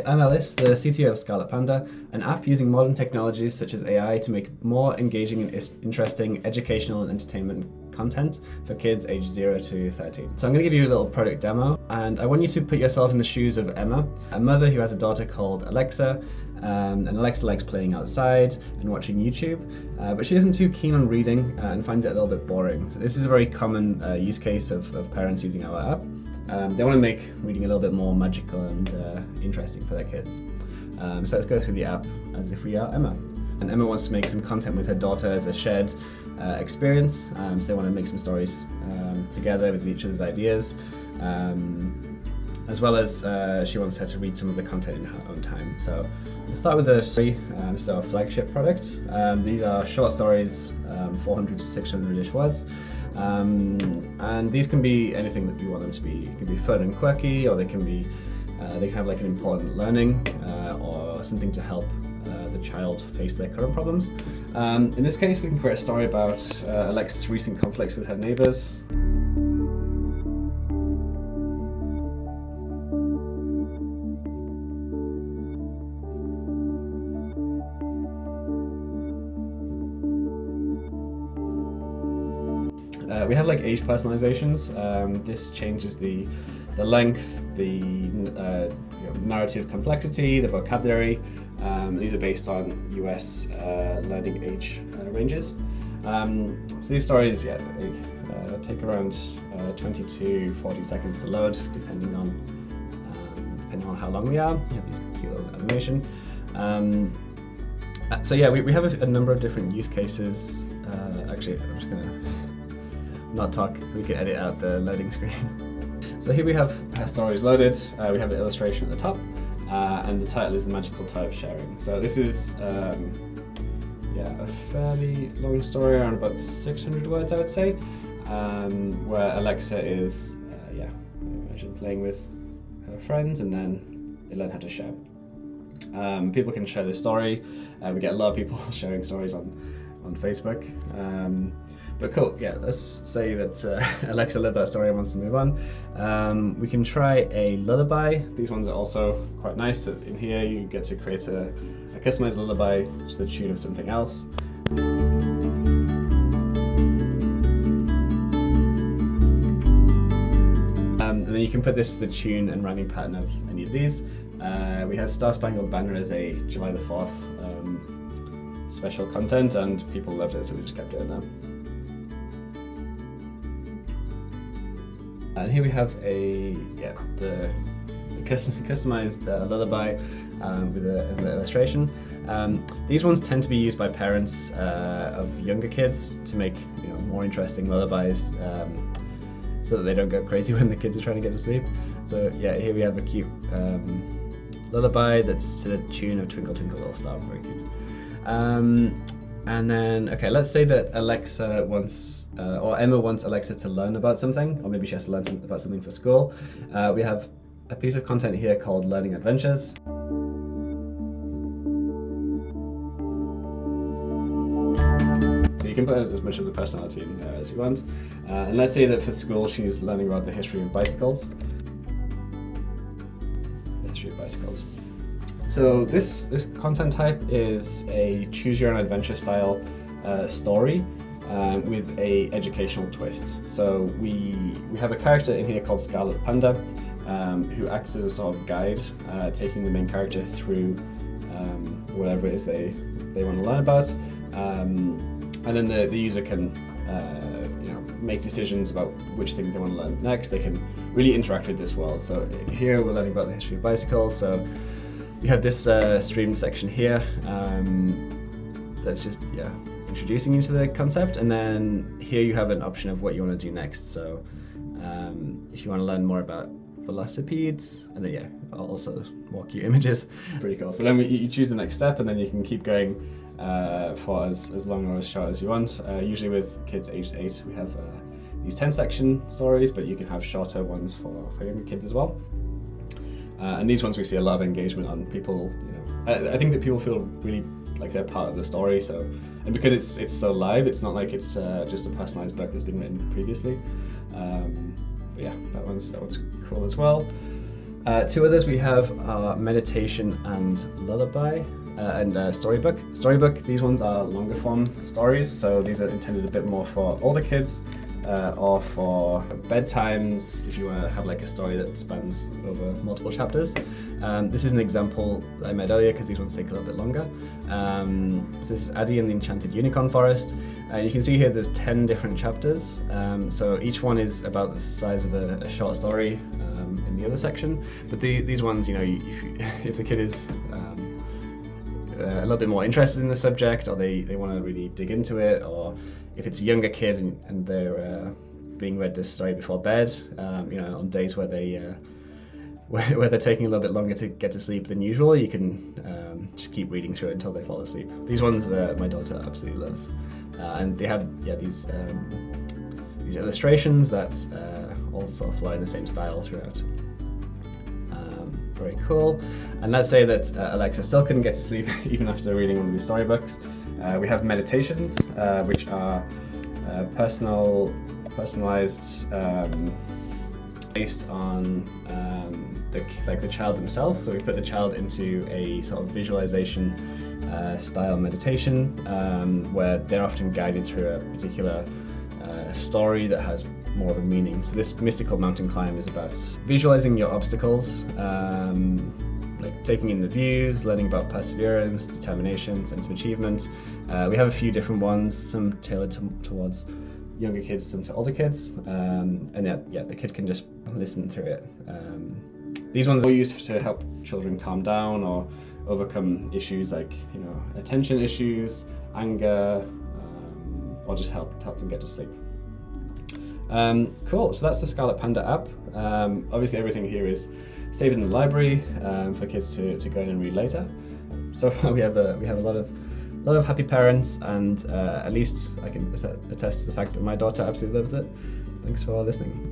I'm Alice, the CTO of Scarlett Panda, an app using modern technologies such as AI to make more engaging and interesting educational and entertainment content for kids aged 0 to 13. So I'm going to give you a little product demo, and I want you to put yourself in the shoes of Emma, a mother who has a daughter called Alexa, and Alexa likes playing outside and watching YouTube, but she isn't too keen on reading and finds it a little bit boring. So this is a very common use case of parents using our app. They want to make reading a little bit more magical and interesting for their kids. So let's go through the app as if we are Emma. And Emma wants to make some content with her daughter as a shared experience. So they want to make some stories together with each other's ideas, as well as she wants her to read some of the content in her own time. So let's start with the story. This is our flagship product. These are short stories, 400 to 600-ish words. And these can be anything that you want them to be. It can be fun and quirky, or they can have like an important learning or something to help the child face their current problems. In this case, we can create a story about Alexa's recent conflicts with her neighbors. We have like age personalizations. This changes the length, the narrative complexity, the vocabulary. These are based on US learning age ranges. So these stories, they take around 20 to 40 seconds to load, depending on how long we are. You have these cute little animation. So yeah, we have a number of different use cases. Actually, I'm just gonna not talk so we can edit out the loading screen. So here we have our stories loaded. We have an illustration at the top, and the title is The Magical Toy of Sharing. So this is a fairly long story, around about 600 words, I would say, where Alexa is imagine playing with her friends, and then they learn how to share. People can share this story. We get a lot of people sharing stories on Facebook. But cool, yeah, let's say that Alexa loved that story and wants to move on. We can try a lullaby. These ones are also quite nice. In here you get to create a customized lullaby to the tune of something else. And then you can put this to the tune and rhyming pattern of any of these. We have Star Spangled Banner as a July the 4th special content, and people loved it, so we just kept doing that. And here we have the customized lullaby with an illustration. These ones tend to be used by parents of younger kids to make more interesting lullabies, so that they don't go crazy when the kids are trying to get to sleep. So yeah, here we have a cute lullaby that's to the tune of Twinkle Twinkle Little Star. Very cute. And then, okay, let's say that Alexa wants, or Emma wants Alexa to learn about something, or maybe she has to learn about something for school. We have a piece of content here called Learning Adventures. So you can put as much of the personality in there as you want. And let's say that for school she's learning about the history of bicycles. So this content type is a choose-your-own-adventure style story with a educational twist. So we have a character in here called Scarlett Panda, who acts as a sort of guide, taking the main character through whatever it is they want to learn about, and then the user can make decisions about which things they want to learn next. They can really interact with this world. So here we're learning about the history of bicycles. So you have this stream section here that's just introducing you to the concept, and then here you have an option of what you want to do next. So if you want to learn more about velocipedes, and then also more cute images. Pretty cool. So then you choose the next step, and then you can keep going for as long or as short as you want. Usually with kids aged 8, we have these 10-section stories, but you can have shorter ones for younger kids as well. And these ones we see a lot of engagement on. People, I think that people feel really like they're part of the story. So, and because it's so live, it's not like it's just a personalized book that's been written previously. But yeah, that one's cool as well. Two others we have are meditation and lullaby. And storybook. Storybook, these ones are longer form stories, so these are intended a bit more for older kids or for bedtimes if you want to have like a story that spans over multiple chapters. This is an example that I made earlier because these ones take a little bit longer. So this is Addie and the Enchanted Unicorn Forest. You can see here there's 10 different chapters, so each one is about the size of a short story in the other section. But these ones, you know, if the kid is a little bit more interested in the subject, or they want to really dig into it, or if it's a younger kid and they're being read this story before bed, you know, on days where where they're taking a little bit longer to get to sleep than usual, you can just keep reading through it until they fall asleep. These ones my daughter absolutely loves, and they have these illustrations that all sort of flow in the same style throughout. Very cool. And let's say that Alexa still couldn't get to sleep even after reading one of these storybooks. We have meditations, which are personalized, based on the child themselves. So we put the child into a sort of visualization style meditation, where they're often guided through a particular story that has more of a meaning. So this mystical mountain climb is about visualizing your obstacles, like taking in the views, learning about perseverance, determination, sense of achievement. We have a few different ones, some tailored towards younger kids, some to older kids, and the kid can just listen through it. These ones are used to help children calm down or overcome issues like, you know, attention issues, anger, or just help them get to sleep. Cool, so that's the Scarlett Panda app. Obviously everything here is saved in the library for kids to go in and read later. So far we have a lot of happy parents, and at least I can attest to the fact that my daughter absolutely loves it. Thanks for listening.